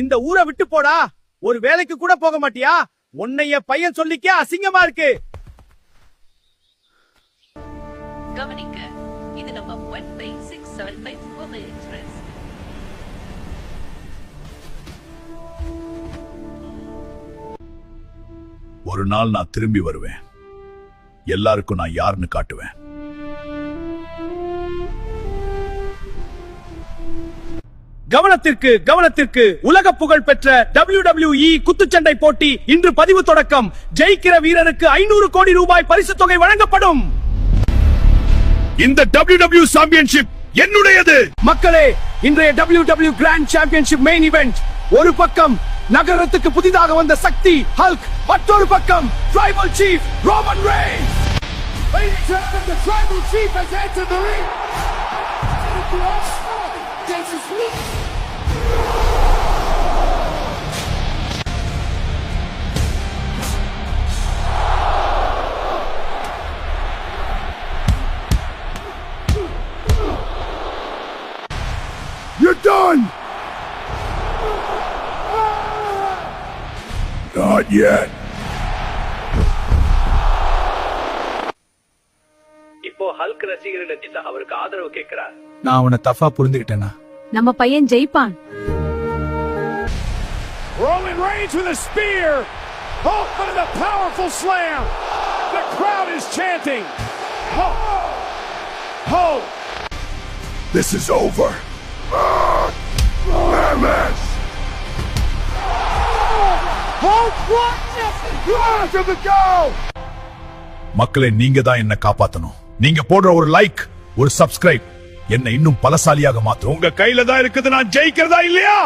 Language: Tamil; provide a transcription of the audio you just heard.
இந்த ஊரை விட்டு போடா. ஒரு வேலைக்கு கூட போக மாட்டியா? உன்னைய பையன் சொல்லிக்க அசிங்கமா இருக்கு. கவனிக்க, இது நம்ம 15675 Mumbai Express. ஒரு நாள் நான் திரும்பி வருவேன். எல்லாருக்கும் நான் யாருன்னு காட்டுவேன். கவனத்திற்கு கவனத்திற்கு. உலக புகழ் பெற்ற WWE குத்துச்சண்டை போட்டி இன்று பதிவு தொடக்கம். ஜெயிக்கிற வீரருக்கு 500 கோடி ரூபாய் பரிசு தொகை வழங்கப்படும். இந்த WWE சாம்பியன்ஷிப் என்னுடையது. மக்களே, இன்றைய WWE grand championship main event. ஒரு பக்கம் நகரத்துக்கு புதிதாக வந்த சக்தி ஹல்க், மற்றொரு பக்கம் tribal chief Roman Reigns. Ladies and gentlemen, the tribal chief has entered the ring. You're done. Not yet. இப்போ ஹல்க் ரசிகர்களிடத்தில் அவருக்கு ஆதரவு கேட்கிறார். நான் அவனை தப்பா புரிந்துகிட்டேனா? நம்ம பையன் ஜெயிப்பான். Roman Reigns with a spear. Hulk with a powerful slam. The crowd is chanting. Hulk. Hulk. This is over. Mammoth. Hulk, what? To the go. மக்களே, நீங்க தான் என்ன காப்பாத்தணும். நீங்க போடுற ஒரு லைக், ஒரு சப்ஸ்கிரைப் என்ன இன்னும் பலசாலியாக மாத்தும். உங்க கையில தான் இருக்குது. நான் ஜெயிக்கிறதா இல்லையா?